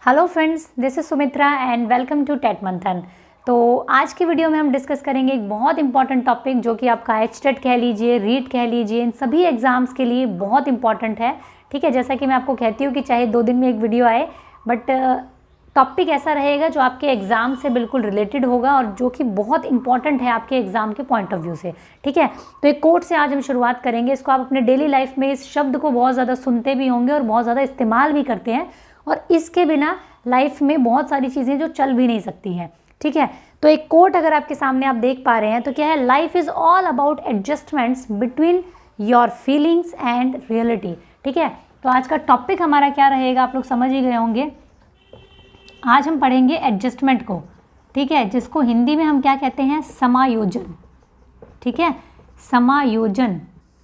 Hello friends, this is Sumitra and welcome to TET Manthan. तो आज की वीडियो में हम डिस्कस करेंगे एक बहुत इंपॉर्टेंट टॉपिक जो कि आपका एचटेट कह लीजिए, रीट कह लीजिए, इन सभी एग्जाम्स के लिए बहुत इंपॉर्टेंट है। ठीक है, जैसा कि मैं आपको कहती हूँ कि चाहे 2 दिन में एक वीडियो आए, बट टॉपिक ऐसा रहेगा जो आपके एग्ज़ाम से बिल्कुल रिलेटेड होगा और जो कि बहुत इंपॉर्टेंट है आपके एग्ज़ाम के पॉइंट ऑफ व्यू से। ठीक है, तो एक कोट से आज हम शुरुआत करेंगे। इसको आप अपने डेली लाइफ में इस शब्द को बहुत ज़्यादा सुनते भी होंगे और बहुत ज़्यादा इस्तेमाल भी करते हैं, और इसके बिना लाइफ में बहुत सारी चीज़ें जो चल भी नहीं सकती हैं। ठीक है, तो एक कोट अगर आपके सामने आप देख पा रहे हैं तो क्या है, life is all about adjustments between your feelings and reality. ठीक है, तो आज का टॉपिक हमारा क्या रहेगा आप लोग समझ ही गए होंगे। आज हम पढ़ेंगे एडजस्टमेंट को। ठीक है, जिसको हिंदी में हम क्या कहते हैं, समायोजन। ठीक है, समायोजन।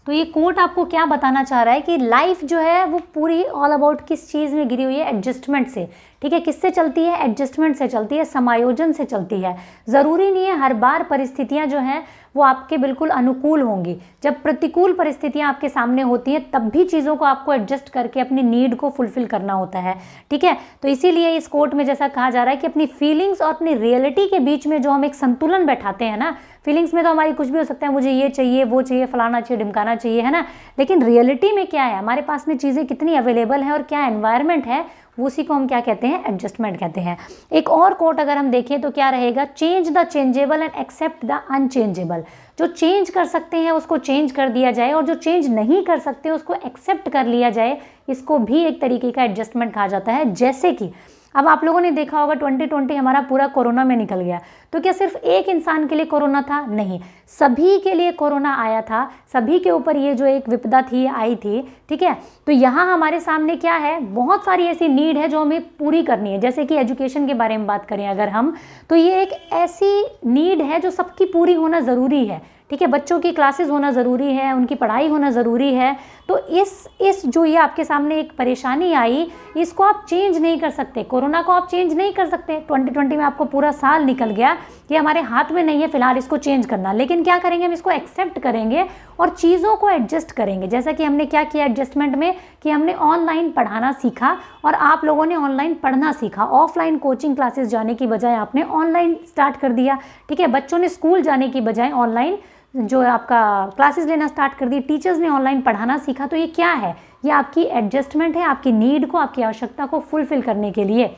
तो ये कोट आपको क्या बताना चाह रहा है कि लाइफ जो है वो पूरी ऑल अबाउट किस चीज़ में गिरी हुई है, एडजस्टमेंट से। ठीक है, किससे चलती है, एडजस्टमेंट से चलती है, समायोजन से चलती है। ज़रूरी नहीं है हर बार परिस्थितियां जो हैं वो आपके बिल्कुल अनुकूल होंगी। जब प्रतिकूल परिस्थितियां आपके सामने होती हैं तब भी चीज़ों को आपको एडजस्ट करके अपनी नीड को फुलफिल करना होता है। ठीक है, तो इसीलिए इस कोट में जैसा कहा जा रहा है कि अपनी फीलिंग्स और अपनी रियलिटी के बीच में जो हम एक संतुलन बैठाते हैं ना, फीलिंग्स में तो हमारी कुछ भी हो सकता है, मुझे ये चाहिए, वो चाहिए, फलाना चाहिए, ढिमकाना चाहिए, है ना, लेकिन रियलिटी में क्या है, हमारे पास में चीज़ें कितनी अवेलेबल है और क्या एनवायरनमेंट है, उसी को हम क्या कहते हैं, एडजस्टमेंट कहते हैं। एक और कोट अगर हम देखें तो क्या रहेगा, change the changeable and accept the unchangeable. जो चेंज कर सकते हैं उसको चेंज कर दिया जाए और जो चेंज नहीं कर सकते उसको एक्सेप्ट कर लिया जाए। इसको भी एक तरीके का एडजस्टमेंट कहा जाता है। जैसे कि अब आप लोगों ने देखा होगा 2020 हमारा पूरा कोरोना में निकल गया, तो क्या सिर्फ एक इंसान के लिए कोरोना था? नहीं, सभी के लिए कोरोना आया था, सभी के ऊपर ये जो एक विपदा थी आई थी। ठीक है, तो यहाँ हमारे सामने क्या है, बहुत सारी ऐसी नीड है जो हमें पूरी करनी है। जैसे कि एजुकेशन के बारे में बात करें अगर हम, तो ये एक ऐसी नीड है जो सबकी पूरी होना ज़रूरी है। ठीक है, बच्चों की क्लासेस होना ज़रूरी है, उनकी पढ़ाई होना ज़रूरी है। तो इस जो ये आपके सामने एक परेशानी आई, इसको आप चेंज नहीं कर सकते, कोरोना को आप चेंज नहीं कर सकते। 2020 में आपको पूरा साल निकल गया, ये हमारे हाथ में नहीं है फिलहाल इसको चेंज करना, लेकिन क्या करेंगे, हम इसको एक्सेप्ट करेंगे और चीज़ों को एडजस्ट करेंगे। जैसा कि हमने क्या किया एडजस्टमेंट में, कि हमने ऑनलाइन पढ़ाना सीखा और आप लोगों ने ऑनलाइन पढ़ना सीखा। ऑफलाइन कोचिंग क्लासेस जाने की बजाय आपने ऑनलाइन स्टार्ट कर दिया। ठीक है, बच्चों ने स्कूल जाने की बजाय ऑनलाइन जो आपका क्लासेस लेना स्टार्ट कर दी, टीचर्स ने ऑनलाइन पढ़ाना सीखा। तो ये क्या है, ये आपकी एडजस्टमेंट है, आपकी नीड को, आपकी आवश्यकता को फुलफिल करने के लिए।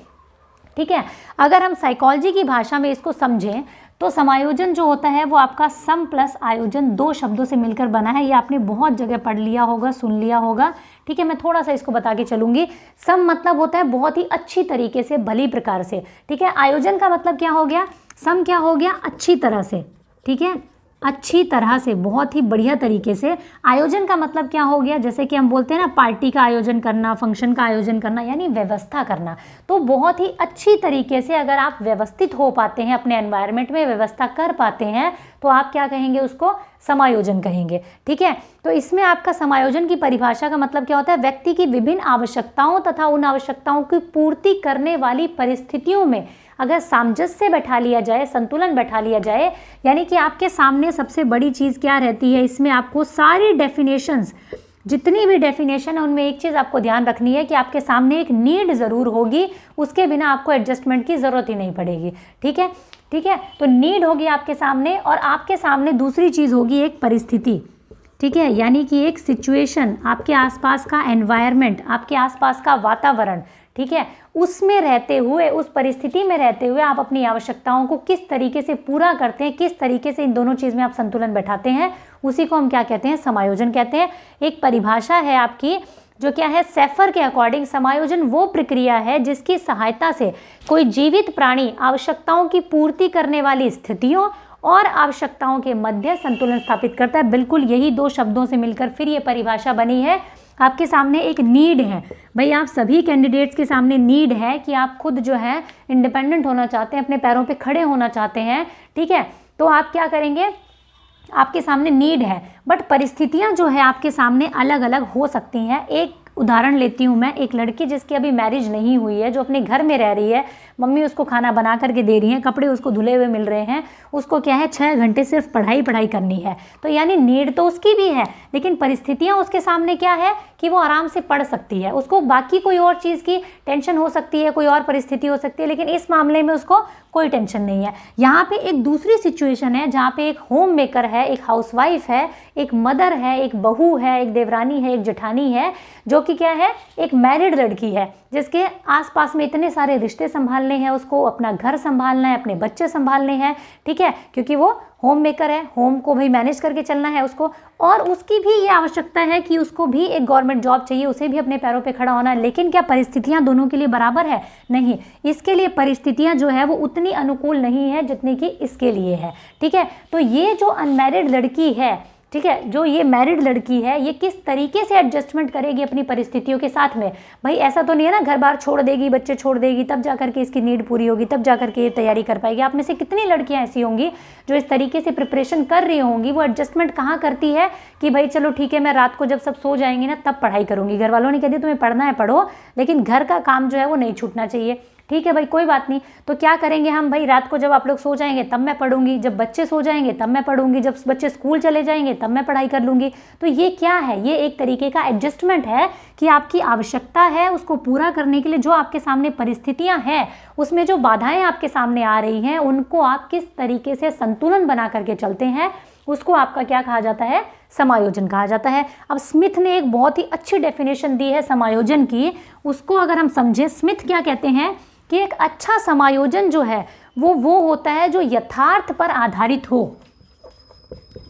ठीक है, अगर हम साइकोलॉजी की भाषा में इसको समझें तो समायोजन जो होता है वो आपका सम प्लस आयोजन 2 शब्दों से मिलकर बना है। ये आपने बहुत जगह पढ़ लिया होगा, सुन लिया होगा। ठीक है, मैं थोड़ा सा इसको बता के चलूंगी। सम मतलब होता है बहुत ही अच्छी तरीके से, भली प्रकार से। ठीक है, आयोजन का मतलब क्या हो गया, सम क्या हो गया, अच्छी तरह से। ठीक है, अच्छी तरह से, बहुत ही बढ़िया तरीके से। आयोजन का मतलब क्या हो गया, जैसे कि हम बोलते हैं ना, पार्टी का आयोजन करना, फंक्शन का आयोजन करना, यानी व्यवस्था करना। तो बहुत ही अच्छी तरीके से अगर आप व्यवस्थित हो पाते हैं, अपने एनवायरनमेंट में व्यवस्था कर पाते हैं, तो आप क्या कहेंगे, उसको समायोजन कहेंगे। ठीक है, तो इसमें आपका समायोजन की परिभाषा का मतलब क्या होता है, व्यक्ति की विभिन्न आवश्यकताओं तथा उन आवश्यकताओं की पूर्ति करने वाली परिस्थितियों में अगर सामंजस्य बैठा लिया जाए, संतुलन बैठा लिया जाए, यानी कि आपके सामने सबसे बड़ी चीज़ क्या रहती है, इसमें आपको सारी डेफिनेशंस, जितनी भी डेफिनेशन है उनमें एक चीज़ आपको ध्यान रखनी है कि आपके सामने एक नीड ज़रूर होगी, उसके बिना आपको एडजस्टमेंट की ज़रूरत ही नहीं पड़ेगी। ठीक है, ठीक है, तो नीड होगी आपके सामने और आपके सामने दूसरी चीज़ होगी एक परिस्थिति। ठीक है, यानी कि एक सिचुएशन, आपके आसपास का एनवायरनमेंट, आपके आसपास का वातावरण। ठीक है, उसमें रहते हुए, उस परिस्थिति में रहते हुए आप अपनी आवश्यकताओं को किस तरीके से पूरा करते हैं, किस तरीके से इन दोनों चीज़ में आप संतुलन बैठाते हैं, उसी को हम क्या कहते हैं, समायोजन कहते हैं। एक परिभाषा है आपकी जो क्या है, सेफर के अकॉर्डिंग समायोजन वो प्रक्रिया है जिसकी सहायता से कोई जीवित प्राणी आवश्यकताओं की पूर्ति करने वाली स्थितियों और आवश्यकताओं के मध्य संतुलन स्थापित करता है। बिल्कुल यही 2 शब्दों से मिलकर फिर ये परिभाषा बनी है। आपके सामने एक नीड है भाई, आप सभी कैंडिडेट्स के सामने नीड है कि आप खुद जो है इंडिपेंडेंट होना चाहते हैं, अपने पैरों पे खड़े होना चाहते हैं। ठीक है, तो आप क्या करेंगे, आपके सामने नीड है, बट परिस्थितियां जो है आपके सामने अलग अलग हो सकती हैं। एक उदाहरण लेती हूँ मैं, एक लड़की जिसकी अभी मैरिज नहीं हुई है, जो अपने घर में रह रही है, मम्मी उसको खाना बना करके दे रही हैं, कपड़े उसको धुले हुए मिल रहे हैं, उसको क्या है 6 घंटे सिर्फ पढ़ाई करनी है। तो यानी नीड तो उसकी भी है, लेकिन परिस्थितियाँ उसके सामने क्या है कि वो आराम से पढ़ सकती है, उसको बाकी कोई और चीज़ की टेंशन हो सकती है, कोई और परिस्थिति हो सकती है, लेकिन इस मामले में उसको कोई टेंशन नहीं है। यहाँ पे एक दूसरी सिचुएशन है जहाँ पे एक होम मेकर है, एक हाउसवाइफ है, एक मदर है, एक बहू है, एक देवरानी है, एक जेठानी है, जो कि क्या है एक मैरिड लड़की है, जिसके आसपास में इतने सारे रिश्ते संभालने हैं, उसको अपना घर संभालना है, अपने बच्चे संभालने हैं, ठीक है, क्योंकि वो होम मेकर है, होम को भाई मैनेज करके चलना है उसको, और उसकी भी ये आवश्यकता है कि उसको भी एक गवर्नमेंट जॉब चाहिए, उसे भी अपने पैरों पे खड़ा होना है। लेकिन क्या परिस्थितियां दोनों के लिए बराबर है? नहीं, इसके लिए परिस्थितियां जो है वो उतनी अनुकूल नहीं है जितनी कि इसके लिए है, ठीक है। तो ये जो अनमैरिड लड़की है, ठीक है, जो ये मैरिड लड़की है, ये किस तरीके से एडजस्टमेंट करेगी अपनी परिस्थितियों के साथ में? भाई ऐसा तो नहीं है ना घर बार छोड़ देगी, बच्चे छोड़ देगी, तब जा करके इसकी नीड पूरी होगी, तब जा करके ये तैयारी कर पाएगी। आप में से कितनी लड़कियां ऐसी होंगी जो इस तरीके से प्रिपरेशन कर रही होंगी? वो एडजस्टमेंट कहाँ करती है कि भाई चलो ठीक है, मैं रात को जब सब सो जाएंगे ना तब पढ़ाई करूँगी, घर वालों ने कह दिया तुम्हें पढ़ना है पढ़ो, लेकिन घर का काम जो है वो नहीं छूटना चाहिए, ठीक है भाई कोई बात नहीं। तो क्या करेंगे हम, भाई रात को जब आप लोग सो जाएंगे तब मैं पढ़ूंगी, जब बच्चे सो जाएंगे तब मैं पढ़ूंगी, जब बच्चे स्कूल चले जाएंगे तब मैं पढ़ाई कर लूंगी। तो ये क्या है? ये एक तरीके का एडजस्टमेंट है कि आपकी आवश्यकता है उसको पूरा करने के लिए जो आपके सामने परिस्थितियां हैं, उसमें जो बाधाएं आपके सामने आ रही हैं, उनको आप किस तरीके से संतुलन बना करके चलते हैं, उसको आपका क्या कहा जाता है? समायोजन कहा जाता है। अब स्मिथ ने एक बहुत ही अच्छी डेफिनेशन दी है समायोजन की, उसको अगर हम समझें, स्मिथ क्या कहते हैं कि एक अच्छा समायोजन जो है वो होता है जो यथार्थ पर आधारित हो,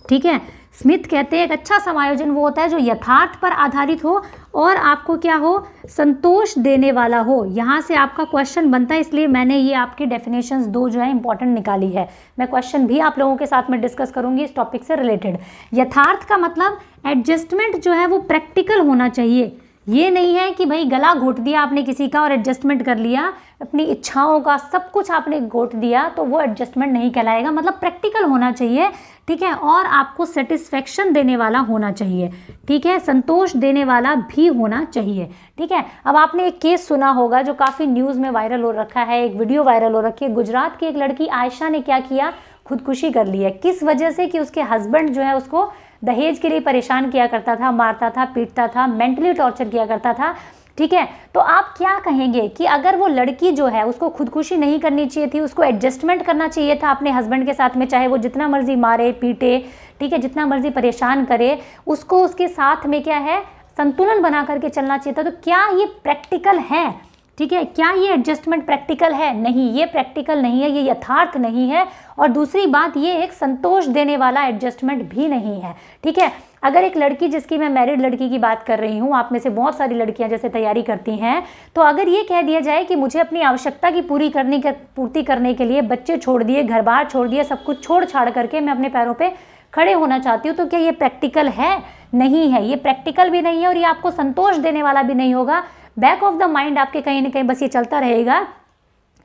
ठीक है। स्मिथ कहते हैं एक अच्छा समायोजन वो होता है जो यथार्थ पर आधारित हो और आपको क्या हो? संतोष देने वाला हो। यहाँ से आपका क्वेश्चन बनता है, इसलिए मैंने ये आपकी डेफिनेशंस 2 जो है इंपॉर्टेंट निकाली है। मैं क्वेश्चन भी आप लोगों के साथ में डिस्कस करूंगी इस टॉपिक से रिलेटेड। यथार्थ का मतलब एडजस्टमेंट जो है वो प्रैक्टिकल होना चाहिए। ये नहीं है कि भाई गला घोट दिया आपने किसी का और एडजस्टमेंट कर लिया, अपनी इच्छाओं का सब कुछ आपने घोट दिया, तो वो एडजस्टमेंट नहीं कहलाएगा। मतलब प्रैक्टिकल होना चाहिए, ठीक है, और आपको सेटिस्फेक्शन देने वाला होना चाहिए, ठीक है, संतोष देने वाला भी होना चाहिए, ठीक है। अब आपने एक केस सुना होगा जो काफ़ी न्यूज़ में वायरल हो रखा है, एक वीडियो वायरल हो रखी है। गुजरात की एक लड़की आयशा ने क्या किया? खुदकुशी कर ली है। किस वजह से? कि उसके हस्बैंड जो है उसको दहेज के लिए परेशान किया करता था, मारता था, पीटता था, मेंटली टॉर्चर किया करता था, ठीक है। तो आप क्या कहेंगे कि अगर वो लड़की जो है उसको खुदकुशी नहीं करनी चाहिए थी, उसको एडजस्टमेंट करना चाहिए था अपने हस्बैंड के साथ में, चाहे वो जितना मर्जी मारे पीटे, ठीक है, जितना मर्जी परेशान करे, उसको उसके साथ में क्या है संतुलन बना करके चलना चाहिए था। तो क्या ये प्रैक्टिकल है? ठीक है, क्या ये एडजस्टमेंट प्रैक्टिकल है? नहीं, ये प्रैक्टिकल नहीं है, ये यथार्थ नहीं है। और दूसरी बात, ये एक संतोष देने वाला एडजस्टमेंट भी नहीं है, ठीक है। अगर एक लड़की, जिसकी मैं मैरिड लड़की की बात कर रही हूँ, आप में से बहुत सारी लड़कियां जैसे तैयारी करती हैं, तो अगर ये कह दिया जाए कि मुझे अपनी आवश्यकता की पूर्ति करने के लिए बच्चे छोड़ दिए, घर बार छोड़ दिए, सब कुछ छोड़ छाड़ करके मैं अपने पैरों पे खड़े होना चाहती हूँ, तो क्या ये प्रैक्टिकल है? नहीं है, ये प्रैक्टिकल भी नहीं है और ये आपको संतोष देने वाला भी नहीं होगा। बैक ऑफ द माइंड आपके कहीं ना कहीं बस ये चलता रहेगा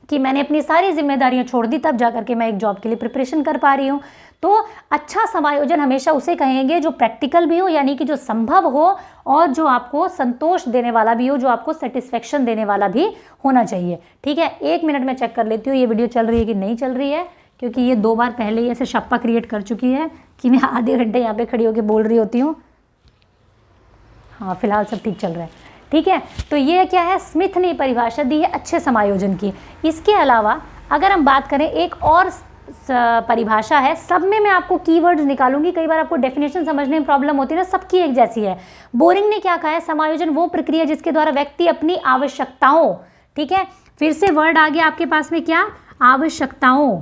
कि मैंने अपनी सारी जिम्मेदारियां छोड़ दी, तब जाकर के मैं एक जॉब के लिए प्रिपरेशन कर पा रही हूँ। तो अच्छा समायोजन हमेशा उसे कहेंगे जो प्रैक्टिकल भी हो, यानी कि जो संभव हो और जो आपको संतोष देने वाला भी हो, जो आपको सेटिस्फेक्शन देने वाला भी होना चाहिए, ठीक है। 1 मिनट में चेक कर लेती हूँ ये वीडियो चल रही है कि नहीं चल रही है, क्योंकि ये 2 बार पहले ही ऐसे शप्पा क्रिएट कर चुकी है कि मैं आधे घंटे यहाँ पे खड़ी होकर बोल रही होती हूँ। हाँ, फिलहाल सब ठीक चल रहा है, ठीक है। तो ये क्या है, स्मिथ ने परिभाषा दी है अच्छे समायोजन की। इसके अलावा अगर हम बात करें, एक और परिभाषा है, सब में मैं आपको कीवर्ड्स निकालूंगी, कई बार आपको डेफिनेशन समझने में प्रॉब्लम होती है ना, सबकी एक जैसी है। बोरिंग ने क्या कहा है, समायोजन वो प्रक्रिया जिसके द्वारा व्यक्ति अपनी आवश्यकताओं, ठीक है, फिर से वर्ड आ गया आपके पास में, क्या? आवश्यकताओं,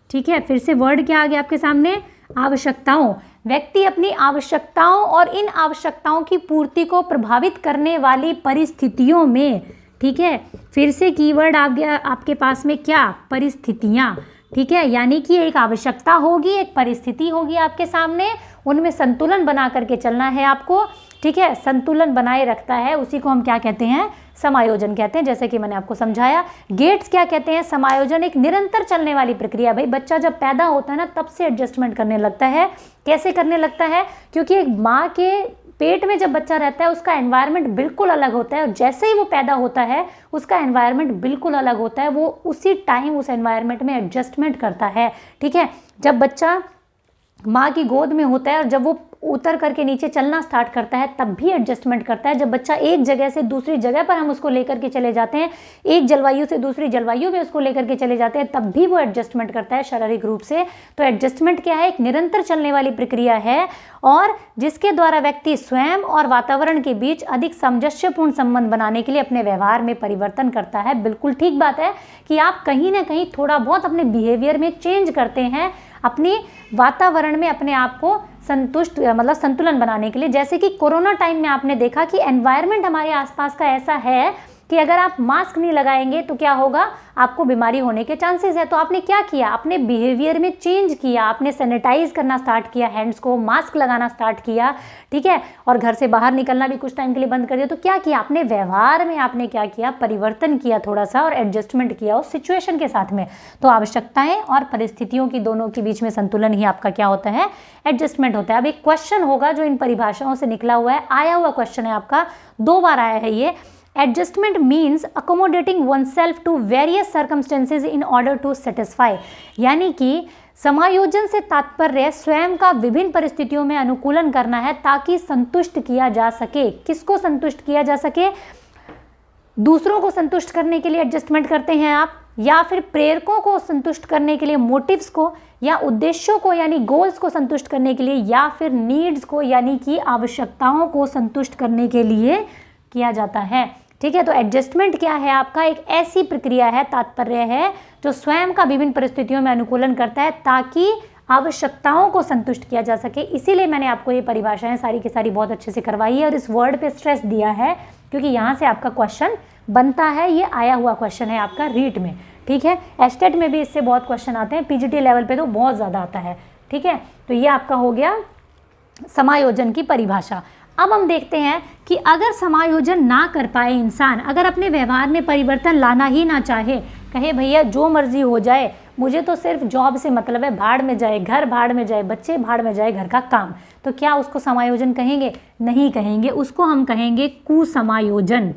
ठीक है, फिर से वर्ड क्या आ गया आपके सामने? आवश्यकताओं। व्यक्ति अपनी आवश्यकताओं और इन आवश्यकताओं की पूर्ति को प्रभावित करने वाली परिस्थितियों में, ठीक है, फिर से कीवर्ड आ गया आपके पास में, क्या? परिस्थितियां, ठीक है। यानी कि एक आवश्यकता होगी, एक परिस्थिति होगी आपके सामने, उनमें संतुलन बना करके चलना है आपको, ठीक है। संतुलन बनाए रखता है, उसी को हम क्या कहते हैं? समायोजन कहते हैं, जैसे कि मैंने आपको समझाया। गेट्स क्या कहते हैं? समायोजन एक निरंतर चलने वाली प्रक्रिया। भाई बच्चा जब पैदा होता है ना, तब से एडजस्टमेंट करने लगता है। कैसे करने लगता है? क्योंकि एक माँ के पेट में जब बच्चा रहता है उसका एनवायरनमेंट बिल्कुल अलग होता है, और जैसे ही वो पैदा होता है उसका एनवायरनमेंट बिल्कुल अलग होता है, वो उसी टाइम उस एनवायरनमेंट में एडजस्टमेंट करता है। ठीक है, जब बच्चा माँ की गोद में होता है और जब वो उतर करके नीचे चलना स्टार्ट करता है तब भी एडजस्टमेंट करता है। जब बच्चा एक जगह से दूसरी जगह पर हम उसको लेकर के चले जाते हैं, एक जलवायु से दूसरी जलवायु में उसको लेकर के चले जाते हैं, तब भी वो एडजस्टमेंट करता है शारीरिक रूप से। तो एडजस्टमेंट क्या है? एक निरंतर चलने वाली प्रक्रिया है, और जिसके द्वारा व्यक्ति स्वयं और वातावरण के बीच अधिक सामंजस्यपूर्ण संबंध बनाने के लिए अपने व्यवहार में परिवर्तन करता है। बिल्कुल ठीक बात है कि आप कहीं ना कहीं थोड़ा बहुत अपने बिहेवियर में चेंज करते हैं, अपनी वातावरण में अपने आप को संतुलन बनाने के लिए। जैसे कि कोरोना टाइम में आपने देखा कि एनवायरनमेंट हमारे आसपास का ऐसा है कि अगर आप मास्क नहीं लगाएंगे तो क्या होगा? आपको बीमारी होने के चांसेस है। तो आपने क्या किया? अपने बिहेवियर में चेंज किया, आपने सैनिटाइज करना स्टार्ट किया, हैंड्स को मास्क लगाना स्टार्ट किया। ठीक है, और घर से बाहर निकलना भी कुछ टाइम के लिए बंद कर दिया। तो क्या किया? अपने व्यवहार में आपने क्या किया? परिवर्तन किया थोड़ा सा, और एडजस्टमेंट किया उस सिचुएशन के साथ में। तो आवश्यकताएं और परिस्थितियों की दोनों के बीच में संतुलन ही आपका क्या होता है? एडजस्टमेंट होता है। अब एक क्वेश्चन होगा जो इन परिभाषाओं से निकला हुआ है, आया हुआ क्वेश्चन है आपका, 2 बार आया है ये। Adjustment means accommodating oneself to various circumstances in order to satisfy, यानी कि समायोजन से तात्पर्य स्वयं का विभिन्न परिस्थितियों में अनुकूलन करना है ताकि संतुष्ट किया जा सके। किसको संतुष्ट किया जा सके? दूसरों को संतुष्ट करने के लिए एडजस्टमेंट करते हैं आप, या फिर प्रेरकों को संतुष्ट करने के लिए मोटिव्स को, या उद्देश्यों को यानी गोल्स को संतुष्ट करने के लिए, या फिर नीड्स को यानी कि आवश्यकताओं को संतुष्ट करने के लिए किया जाता है। ठीक है, तो एडजस्टमेंट क्या है आपका? एक ऐसी प्रक्रिया है, तात्पर्य है जो स्वयं का विभिन्न परिस्थितियों में अनुकूलन करता है ताकि आवश्यकताओं को संतुष्ट किया जा सके। इसीलिए मैंने आपको ये परिभाषाएं सारी की सारी बहुत अच्छे से करवाई है और इस वर्ड पे स्ट्रेस दिया है क्योंकि यहाँ से आपका क्वेश्चन बनता है। ये आया हुआ क्वेश्चन है आपका रीट में। ठीक है, एस्टेट में भी इससे बहुत क्वेश्चन आते हैं, पीजीटी लेवल पे तो बहुत ज़्यादा आता है। ठीक है, तो ये आपका हो गया समायोजन की परिभाषा। अब हम देखते हैं कि अगर समायोजन ना कर पाए इंसान, अगर अपने व्यवहार में परिवर्तन लाना ही ना चाहे, कहे भैया जो मर्जी हो जाए, मुझे तो सिर्फ जॉब से मतलब है, भाड़ में जाए घर, भाड़ में जाए बच्चे, भाड़ में जाए घर का काम, तो क्या उसको समायोजन कहेंगे? नहीं कहेंगे, उसको हम कहेंगे कुसमायोजन।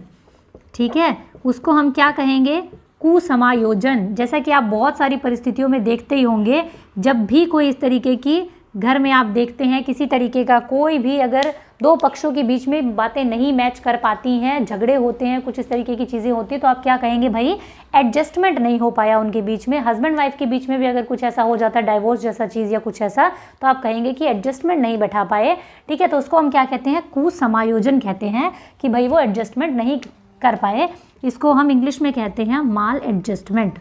ठीक है, उसको हम क्या कहेंगे? कुसमायोजन। जैसा कि आप बहुत सारी परिस्थितियों में देखते ही होंगे, जब भी कोई इस तरीके की घर में आप देखते हैं किसी तरीके का कोई भी अगर 2 पक्षों के बीच में बातें नहीं मैच कर पाती हैं, झगड़े होते हैं, कुछ इस तरीके की चीज़ें होती हैं, तो आप क्या कहेंगे? भाई एडजस्टमेंट नहीं हो पाया उनके बीच में। हस्बैंड वाइफ के बीच में भी अगर कुछ ऐसा हो जाता है, डाइवोर्स जैसा चीज़ या कुछ ऐसा, तो आप कहेंगे कि एडजस्टमेंट नहीं बैठा पाए। ठीक है, तो उसको हम क्या कहते हैं? कुसमायोजन कहते हैं कि भाई वो एडजस्टमेंट नहीं कर पाए। इसको हम इंग्लिश में कहते हैं माल एडजस्टमेंट।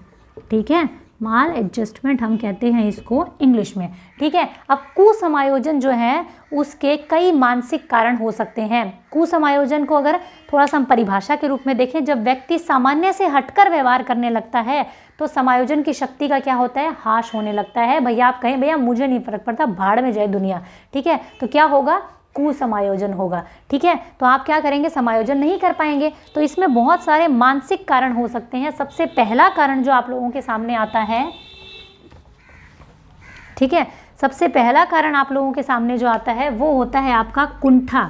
ठीक है, माल एडजस्टमेंट हम कहते हैं इसको इंग्लिश में। ठीक है, अब कुसमायोजन जो है उसके कई मानसिक कारण हो सकते हैं। कुसमायोजन को अगर थोड़ा सा हम परिभाषा के रूप में देखें, जब व्यक्ति सामान्य से हटकर व्यवहार करने लगता है तो समायोजन की शक्ति का क्या होता है? हाश होने लगता है। भैया आप कहें भैया मुझे नहीं फर्क पड़ता, भाड़ में जाए दुनिया। ठीक है, तो क्या होगा? कुसमायोजन होगा। ठीक है, तो आप क्या करेंगे? समायोजन नहीं कर पाएंगे। तो इसमें बहुत सारे मानसिक कारण हो सकते हैं। सबसे पहला कारण जो आप लोगों के सामने आता है, ठीक है, सबसे पहला कारण आप लोगों के सामने जो आता है वो होता है आपका कुंठा।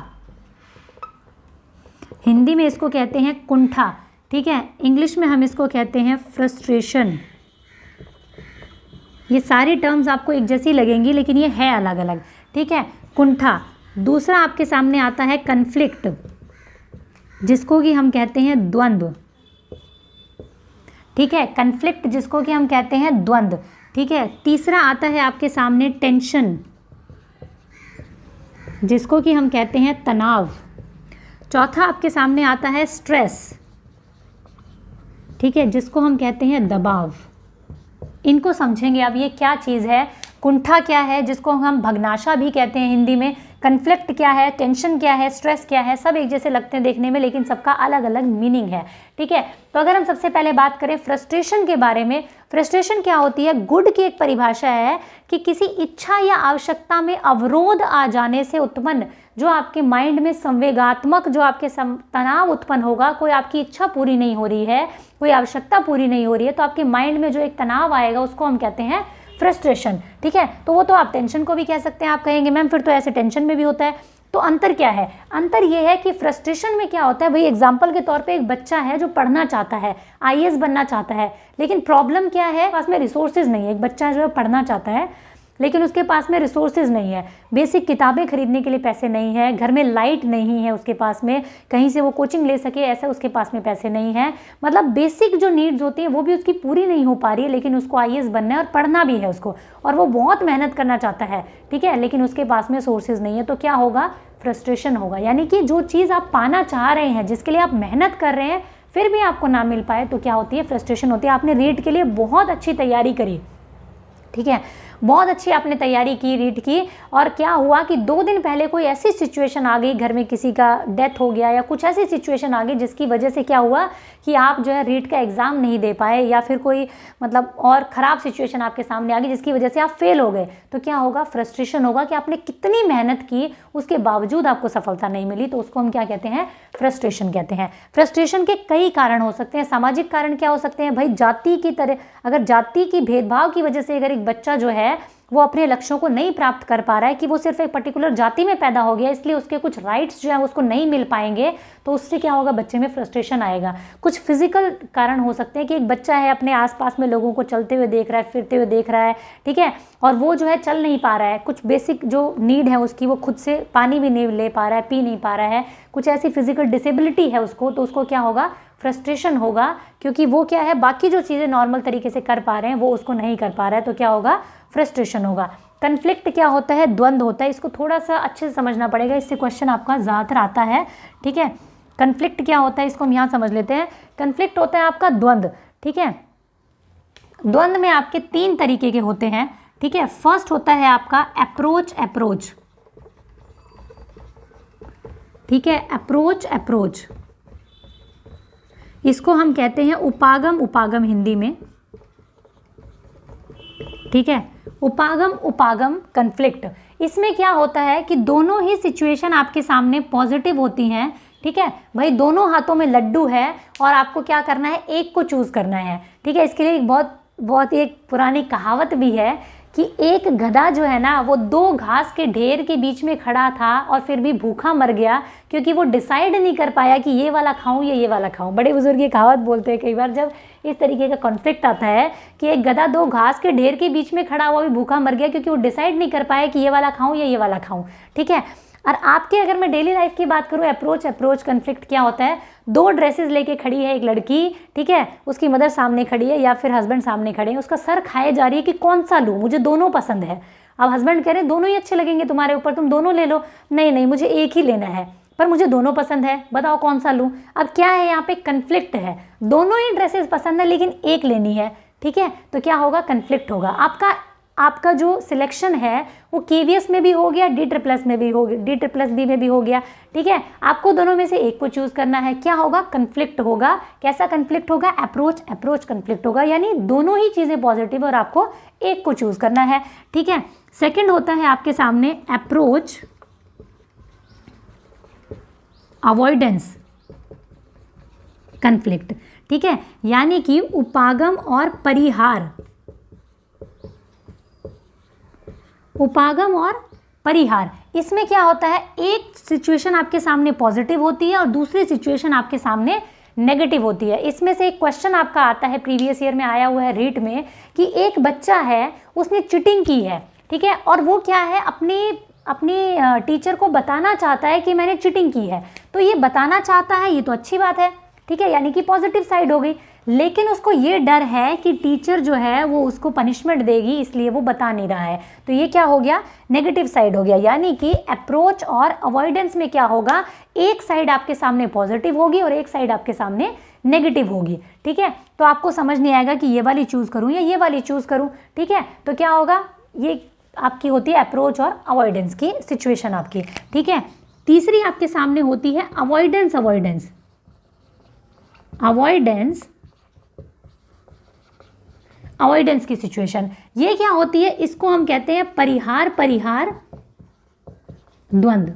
हिंदी में इसको कहते हैं कुंठा। ठीक है, इंग्लिश में हम इसको कहते हैं फ्रस्ट्रेशन। ये सारी टर्म्स आपको एक जैसी लगेंगी लेकिन ये है अलग अलग। ठीक है, कुंठा। दूसरा आपके सामने आता है कन्फ्लिक्ट, जिसको कि हम कहते हैं द्वंद्व। ठीक है, कन्फ्लिक्ट जिसको कि हम कहते हैं द्वंद्व। ठीक है, तीसरा आता है आपके सामने टेंशन, जिसको कि हम कहते हैं तनाव। चौथा आपके सामने आता है स्ट्रेस। ठीक है, जिसको हम कहते हैं दबाव। इनको समझेंगे अब ये क्या चीज़ है। कुंठा क्या है, जिसको हम भग्नाशा भी कहते हैं हिंदी में। कन्फ्लिक्ट क्या है, टेंशन क्या है, स्ट्रेस क्या है, सब एक जैसे लगते हैं देखने में लेकिन सबका अलग अलग मीनिंग है। ठीक है, तो अगर हम सबसे पहले बात करें फ्रस्ट्रेशन के बारे में, फ्रस्ट्रेशन क्या होती है? गुड की एक परिभाषा है कि किसी इच्छा या आवश्यकता में अवरोध आ जाने से उत्पन्न जो आपके माइंड में संवेगात्मक जो आपके तनाव उत्पन्न होगा। कोई आपकी इच्छा पूरी नहीं हो रही है, कोई आवश्यकता पूरी नहीं हो रही है, तो आपके माइंड में जो एक तनाव आएगा उसको हम कहते हैं फ्रस्ट्रेशन। ठीक है, तो वो तो आप टेंशन को भी कह सकते हैं। आप कहेंगे मैम फिर तो ऐसे टेंशन में भी होता है। तो अंतर क्या है? अंतर ये है कि फ्रस्ट्रेशन में क्या होता है भाई, एग्जाम्पल के तौर पे एक बच्चा है जो पढ़ना चाहता है, आईएएस बनना चाहता है, लेकिन प्रॉब्लम क्या है, पास में रिसोर्सेज नहीं है। एक बच्चा जो है पढ़ना चाहता है लेकिन उसके पास में रिसोर्सेज नहीं है, बेसिक किताबें खरीदने के लिए पैसे नहीं है, घर में लाइट नहीं है उसके पास में, कहीं से वो कोचिंग ले सके ऐसा उसके पास में पैसे नहीं है। मतलब बेसिक जो नीड्स होती हैं वो भी उसकी पूरी नहीं हो पा रही है, लेकिन उसको आईएएस बनना है और पढ़ना भी है उसको, और वो बहुत मेहनत करना चाहता है, ठीक है, लेकिन उसके पास में सोर्सेज नहीं है। तो क्या होगा? फ्रस्ट्रेशन होगा। यानी कि जो चीज़ आप पाना चाह रहे हैं, जिसके लिए आप मेहनत कर रहे हैं, फिर भी आपको ना मिल पाए तो क्या होती है? फ्रस्ट्रेशन होती है। आपने रीट के लिए बहुत अच्छी तैयारी करी, ठीक है, बहुत अच्छी आपने तैयारी की रीट की, और क्या हुआ कि 2 दिन पहले कोई ऐसी सिचुएशन आ गई, घर में किसी का डेथ हो गया या कुछ ऐसी सिचुएशन आ गई जिसकी वजह से क्या हुआ कि आप जो है रीट का एग्ज़ाम नहीं दे पाए, या फिर कोई मतलब और ख़राब सिचुएशन आपके सामने आ गई जिसकी वजह से आप फेल हो गए। तो क्या होगा? फ्रस्ट्रेशन होगा कि आपने कितनी मेहनत की, उसके बावजूद आपको सफलता नहीं मिली, तो उसको हम क्या कहते हैं? फ्रस्ट्रेशन कहते हैं। फ्रस्ट्रेशन के कई कारण हो सकते हैं। सामाजिक कारण क्या हो सकते हैं भाई? जाति की तरह, अगर जाति की भेदभाव की वजह से अगर एक बच्चा जो है वो अपने लक्ष्यों को नहीं प्राप्त कर पा रहा है, कि वो सिर्फ एक पर्टिकुलर जाति में पैदा हो गया इसलिए उसके कुछ राइट्स जो है उसको नहीं मिल पाएंगे, तो उससे क्या होगा? बच्चे में फ्रस्ट्रेशन आएगा। कुछ फिजिकल कारण हो सकते हैं कि एक बच्चा है अपने आसपास में लोगों को चलते हुए देख रहा है, फिरते हुए देख रहा है, ठीक है, और वो जो है चल नहीं पा रहा है, कुछ बेसिक जो नीड है उसकी वो खुद से पानी भी नहीं ले पा रहा है, पी नहीं पा रहा है, कुछ ऐसी फिजिकल डिसेबिलिटी है उसको, तो उसको क्या होगा? फ्रस्ट्रेशन होगा, क्योंकि वो क्या है, बाकी जो चीज़ें नॉर्मल तरीके से कर पा रहे हैं वो उसको नहीं कर पा रहा है, तो क्या होगा? फ्रस्ट्रेशन होगा। कन्फ्लिक्ट क्या होता है? द्वंद्व होता है। इसको थोड़ा सा अच्छे से समझना पड़ेगा, इससे क्वेश्चन आपका ज़्यादातर आता है, ठीक है। कन्फ्लिक्ट क्या होता है इसको हम यहाँ समझ लेते हैं। कन्फ्लिक्ट होता है आपका द्वंद्व, ठीक है। द्वंद्व में आपके 3 तरीके के होते हैं, ठीक है। फर्स्ट होता है आपका अप्रोच, ठीक है, अप्रोच, इसको हम कहते हैं उपागम हिंदी में, ठीक है। उपागम कन्फ्लिक्ट। इसमें क्या होता है कि दोनों ही सिचुएशन आपके सामने पॉजिटिव होती हैं, ठीक है भाई, दोनों हाथों में लड्डू है और आपको क्या करना है? एक को चूज करना है, ठीक है। इसके लिए एक बहुत एक पुरानी कहावत भी है कि एक गधा जो है ना वो 2 घास के ढेर के बीच में खड़ा था और फिर भी भूखा मर गया, क्योंकि वो डिसाइड नहीं कर पाया कि ये वाला खाऊं या ये वाला खाऊं। बड़े बुजुर्ग ये कहावत बोलते हैं कई बार जब इस तरीके का कॉन्फ्लिक्ट आता है कि एक गधा 2 घास के ढेर के बीच में खड़ा हुआ भी भूखा मर गया, क्योंकि वो डिसाइड नहीं कर पाया कि ये वाला खाऊं या ये वाला खाऊं, ठीक है। और आपके अगर मैं डेली लाइफ की बात करूं, अप्रोच कन्फ्लिक्ट क्या होता है? 2 ड्रेसेस लेके खड़ी है एक लड़की, ठीक है, उसकी मदर सामने खड़ी है या फिर हस्बैंड सामने खड़े हैं, उसका सर खाए जा रही है कि कौन सा लूँ, मुझे दोनों पसंद है। अब हस्बैंड कह रहे हैं दोनों ही अच्छे लगेंगे तुम्हारे ऊपर, तुम दोनों ले लो। नहीं मुझे एक ही लेना है, पर मुझे दोनों पसंद है, बताओ कौन सा लूँ। अब क्या है यहाँ पे? कन्फ्लिक्ट है, दोनों ही ड्रेसेस पसंद है लेकिन एक लेनी है, ठीक है। तो क्या होगा? कन्फ्लिक्ट होगा। आपका जो सिलेक्शन है वो केवीएस में भी हो गया, D++ में भी हो गया, D++B में भी हो गया, ठीक है। आपको दोनों में से एक को चूज करना है, क्या होगा? कन्फ्लिक्ट होगा। कैसा कन्फ्लिक्ट होगा? अप्रोच कन्फ्लिक्ट होगा, यानी दोनों ही चीज़ें पॉजिटिव और आपको एक को चूज करना है, ठीक है। सेकंड होता है आपके सामने अप्रोच अवॉइडेंस कन्फ्लिक्ट, ठीक है, यानी कि उपागम और परिहार। इसमें क्या होता है? एक सिचुएशन आपके सामने पॉजिटिव होती है और दूसरी सिचुएशन आपके सामने नेगेटिव होती है। इसमें से एक क्वेश्चन आपका आता है, प्रीवियस ईयर में आया हुआ है रीट में, कि एक बच्चा है उसने चीटिंग की है, ठीक है, और वो क्या है अपनी टीचर को बताना चाहता है कि मैंने चीटिंग की है। तो ये बताना चाहता है, ये तो अच्छी बात है, ठीक है, यानी कि पॉजिटिव साइड हो गई। लेकिन उसको ये डर है कि टीचर जो है वो उसको पनिशमेंट देगी, इसलिए वो बता नहीं रहा है। तो ये क्या हो गया? नेगेटिव साइड हो गया। यानी कि अप्रोच और अवॉइडेंस में क्या होगा? एक साइड आपके सामने पॉजिटिव होगी और एक साइड आपके सामने नेगेटिव होगी, ठीक है। तो आपको समझ नहीं आएगा कि ये वाली चूज करूं या ये वाली चूज करूं, ठीक है। तो क्या होगा? ये आपकी होती है अप्रोच और अवॉइडेंस की सिचुएशन आपकी, ठीक है। तीसरी आपके सामने होती है अवॉइडेंस की सिचुएशन। ये क्या होती है? इसको हम कहते हैं परिहार द्वंद्व।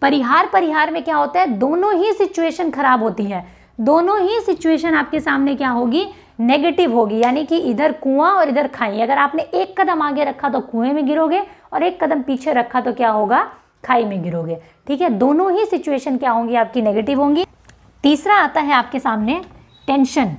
परिहार में क्या होता है? दोनों ही सिचुएशन खराब होती है, दोनों ही सिचुएशन आपके सामने क्या होगी? नेगेटिव होगी, यानी कि इधर कुआं और इधर खाई। अगर आपने एक कदम आगे रखा तो कुएं में गिरोगे और एक कदम पीछे रखा तो क्या होगा? खाई में गिरोगे। ठीक है, दोनों ही सिचुएशन क्या होंगी आपकी, नेगेटिव होंगी। तीसरा आता है आपके सामने टेंशन,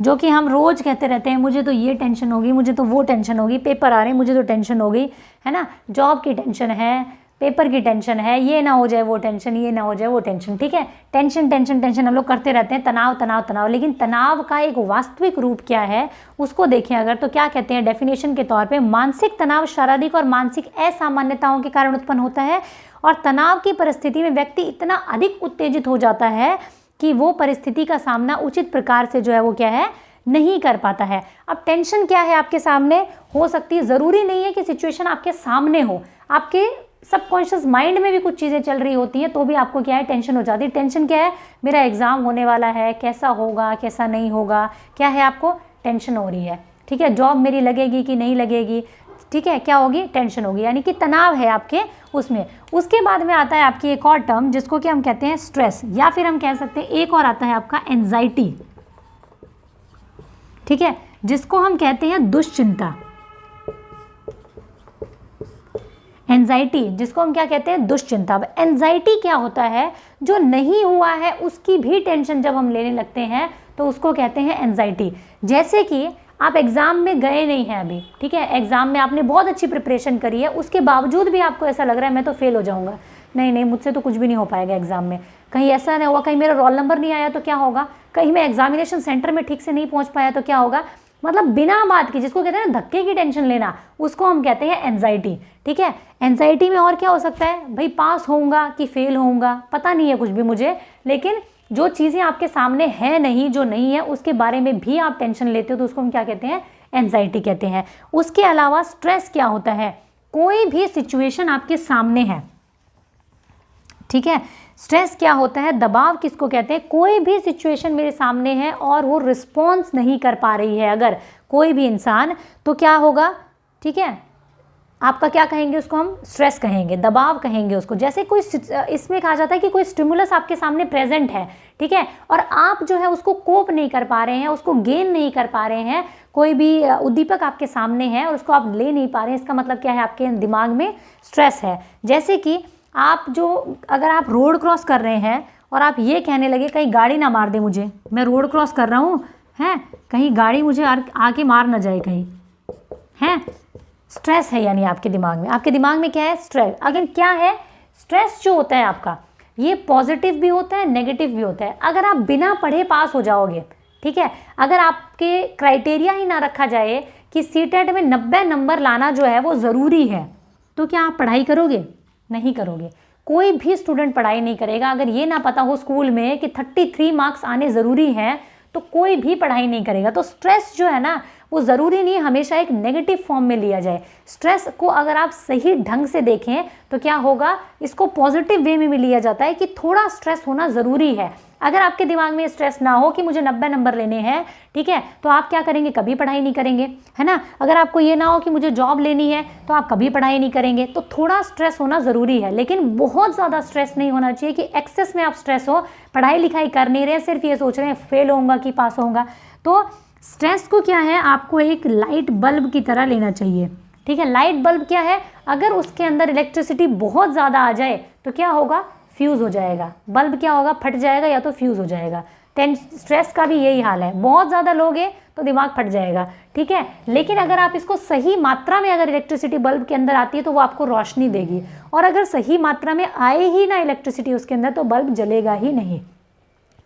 जो कि हम रोज़ कहते रहते हैं, मुझे तो ये टेंशन होगी, मुझे तो वो टेंशन होगी, पेपर आ रहे हैं मुझे तो टेंशन हो गई, है ना, जॉब की टेंशन है, पेपर की टेंशन है, ये ना हो जाए वो टेंशन, ये ना हो जाए वो टेंशन। ठीक है, टेंशन टेंशन टेंशन हम लोग करते रहते हैं, तनाव तनाव तनाव। लेकिन तनाव का एक वास्तविक रूप क्या है उसको देखें अगर, तो क्या कहते हैं डेफिनेशन के तौर पे, मानसिक तनाव शारीरिक और मानसिक असामान्यताओं के कारण उत्पन्न होता है, और तनाव की परिस्थिति में व्यक्ति इतना अधिक उत्तेजित हो जाता है कि वो परिस्थिति का सामना उचित प्रकार से जो है वो क्या है, नहीं कर पाता है। अब टेंशन क्या है आपके सामने हो सकती है, ज़रूरी नहीं है कि सिचुएशन आपके सामने हो, आपके सबकॉन्शियस माइंड में भी कुछ चीज़ें चल रही होती हैं तो भी आपको क्या है, टेंशन हो जाती है। टेंशन क्या है, मेरा एग्ज़ाम होने वाला है, कैसा होगा कैसा नहीं होगा, क्या है आपको टेंशन हो रही है। ठीक है, जॉब मेरी लगेगी कि नहीं लगेगी, ठीक है, क्या होगी, टेंशन होगी, यानी कि तनाव है आपके उसमें। उसके बाद में आता है आपकी एक और टर्म जिसको कि हम कहते हैं स्ट्रेस, या फिर हम कह सकते हैं एक और आता है आपका एंजाइटी। ठीक है, जिसको हम कहते हैं दुश्चिंता, एंजाइटी जिसको हम क्या कहते हैं, दुश्चिंता। अब एंजाइटी क्या होता है, जो नहीं हुआ है उसकी भी टेंशन जब हम लेने लगते हैं तो उसको कहते हैं एंजाइटी। जैसे कि आप एग्ज़ाम में गए नहीं हैं अभी, ठीक है, एग्ज़ाम में आपने बहुत अच्छी प्रिपरेशन करी है, उसके बावजूद भी आपको ऐसा लग रहा है मैं तो फेल हो जाऊंगा, नहीं नहीं मुझसे तो कुछ भी नहीं हो पाएगा एग्ज़ाम में, कहीं ऐसा नहीं हुआ, कहीं मेरा रोल नंबर नहीं आया तो क्या होगा, कहीं मैं एग्जामिनेशन सेंटर में ठीक से नहीं पहुंच पाया तो क्या होगा। मतलब बिना बात की, जिसको कहते हैं ना धक्के की टेंशन लेना, उसको हम कहते हैं एंजाइटी। ठीक है, एंजाइटी में और क्या हो सकता है भाई, पास होऊंगा कि फेल होऊंगा पता नहीं है कुछ भी मुझे, लेकिन जो चीज़ें आपके सामने है नहीं, जो नहीं है उसके बारे में भी आप टेंशन लेते हो तो उसको हम क्या कहते हैं, एंजाइटी कहते हैं। उसके अलावा स्ट्रेस क्या होता है, कोई भी सिचुएशन आपके सामने है, ठीक है, स्ट्रेस क्या होता है, दबाव किसको कहते हैं, कोई भी सिचुएशन मेरे सामने है और वो रिस्पॉन्स नहीं कर पा रही है अगर कोई भी इंसान, तो क्या होगा, ठीक है, आपका क्या कहेंगे उसको, हम स्ट्रेस कहेंगे, दबाव कहेंगे उसको। जैसे कोई इसमें कहा जाता है कि कोई स्टिमुलस आपके सामने प्रेजेंट है, ठीक है, और आप जो है उसको कोप नहीं कर पा रहे हैं, उसको गेन नहीं कर पा रहे हैं, कोई भी उद्दीपक आपके सामने है और उसको आप ले नहीं पा रहे हैं, इसका मतलब क्या है, आपके दिमाग में स्ट्रेस है। जैसे कि आप जो, अगर आप रोड क्रॉस कर रहे हैं और आप ये कहने लगे कहीं गाड़ी ना मार दे मुझे, मैं रोड क्रॉस कर रहा हूँ हैं, कहीं गाड़ी मुझे आके मार ना जाए कहीं, हैं, स्ट्रेस है यानी आपके दिमाग में। आपके दिमाग में क्या है, स्ट्रेस। अगर क्या है, स्ट्रेस जो होता है आपका, ये पॉजिटिव भी होता है नेगेटिव भी होता है। अगर आप बिना पढ़े पास हो जाओगे, ठीक है, अगर आपके क्राइटेरिया ही ना रखा जाए कि सीटेट में 90 नंबर लाना जो है वो ज़रूरी है, तो क्या आप पढ़ाई करोगे, नहीं करोगे। कोई भी स्टूडेंट पढ़ाई नहीं करेगा अगर ये ना पता हो स्कूल में कि 33 मार्क्स आने ज़रूरी हैं, तो कोई भी पढ़ाई नहीं करेगा। तो स्ट्रेस जो है ना, वो ज़रूरी नहीं हमेशा एक नेगेटिव फॉर्म में लिया जाए। स्ट्रेस को अगर आप सही ढंग से देखें तो क्या होगा, इसको पॉजिटिव वे में भी लिया जाता है कि थोड़ा स्ट्रेस होना ज़रूरी है। अगर आपके दिमाग में स्ट्रेस ना हो कि मुझे 90 नंबर लेने हैं, ठीक है, तो आप क्या करेंगे, कभी पढ़ाई नहीं करेंगे, है ना। अगर आपको ये ना हो कि मुझे जॉब लेनी है तो आप कभी पढ़ाई नहीं करेंगे। तो थोड़ा स्ट्रेस होना ज़रूरी है, लेकिन बहुत ज़्यादा स्ट्रेस नहीं होना चाहिए कि एक्सेस में आप स्ट्रेस हो, पढ़ाई लिखाई कर नहीं रहे, सिर्फ ये सोच रहे हैं फेल होऊंगा कि पास होऊंगा। तो स्ट्रेस को क्या है, आपको एक लाइट बल्ब की तरह लेना चाहिए, ठीक है। लाइट बल्ब क्या है, अगर उसके अंदर इलेक्ट्रिसिटी बहुत ज़्यादा आ जाए तो क्या होगा, फ्यूज़ हो जाएगा, बल्ब क्या होगा, फट जाएगा या तो फ्यूज़ हो जाएगा। स्ट्रेस का भी यही हाल है, बहुत ज़्यादा लोगे तो दिमाग फट जाएगा, ठीक है। लेकिन अगर आप इसको सही मात्रा में, अगर इलेक्ट्रिसिटी बल्ब के अंदर आती है तो वो आपको रोशनी देगी, और अगर सही मात्रा में आए ही ना इलेक्ट्रिसिटी उसके अंदर तो बल्ब जलेगा ही नहीं।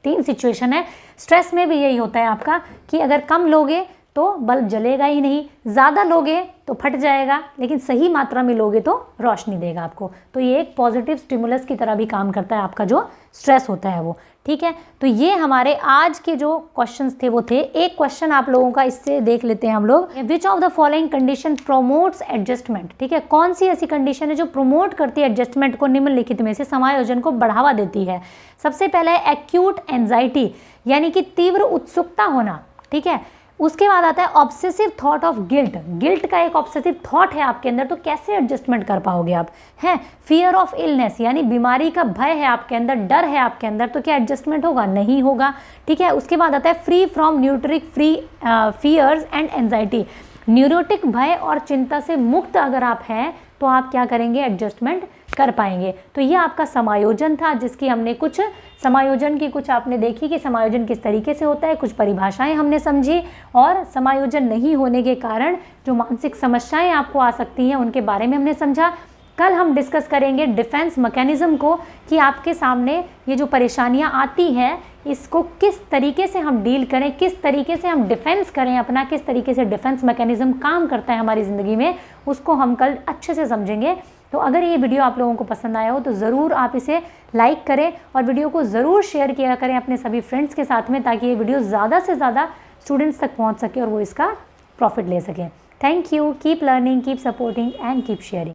3 सिचुएशन है। स्ट्रेस में भी यही होता है आपका कि अगर कम लोगे तो बल्ब जलेगा ही नहीं, ज़्यादा लोगे तो फट जाएगा, लेकिन सही मात्रा में लोगे तो रोशनी देगा आपको। तो ये एक पॉजिटिव स्टिमुलस की तरह भी काम करता है आपका जो स्ट्रेस होता है वो, ठीक है। तो ये हमारे आज के जो क्वेश्चंस थे वो थे। एक क्वेश्चन आप लोगों का इससे देख लेते हैं हम लोग, which of the following condition promotes adjustment, ठीक है, कौन सी ऐसी कंडीशन है जो प्रोमोट करती है एडजस्टमेंट को, निम्नलिखित में से समायोजन को बढ़ावा देती है। सबसे पहले है एक्यूट एंजाइटी, यानी कि तीव्र उत्सुकता होना, ठीक है। उसके बाद आता है obsessive thought of guilt, guilt का एक ऑब्सेसिव थॉट है आपके अंदर, तो कैसे एडजस्टमेंट कर पाओगे आप, हैं। फियर ऑफ इलनेस, यानी बीमारी का भय है आपके अंदर, डर है आपके अंदर, तो क्या एडजस्टमेंट होगा, नहीं होगा, ठीक है। उसके बाद आता है free from neurotic free fears and anxiety, neurotic भय और चिंता से मुक्त अगर आप हैं तो आप क्या करेंगे, एडजस्टमेंट कर पाएंगे। तो ये आपका समायोजन था, जिसकी हमने कुछ समायोजन की कुछ आपने देखी कि समायोजन किस तरीके से होता है, कुछ परिभाषाएं हमने समझी, और समायोजन नहीं होने के कारण जो मानसिक समस्याएं आपको आ सकती हैं उनके बारे में हमने समझा। कल हम डिस्कस करेंगे डिफेंस मैकेनिज्म को, कि आपके सामने ये जो परेशानियां आती हैं इसको किस तरीके से हम डील करें, किस तरीके से हम डिफेंस करें अपना, किस तरीके से डिफेंस मैकेनिज्म काम करता है हमारी ज़िंदगी में, उसको हम कल अच्छे से समझेंगे। तो अगर ये वीडियो आप लोगों को पसंद आया हो तो ज़रूर आप इसे लाइक करें और वीडियो को ज़रूर शेयर किया करें अपने सभी फ्रेंड्स के साथ में, ताकि ये वीडियो ज़्यादा से ज़्यादा स्टूडेंट्स तक पहुँच सके और वो इसका प्रॉफिट ले सकें। Thank you, keep learning, keep supporting and keep sharing.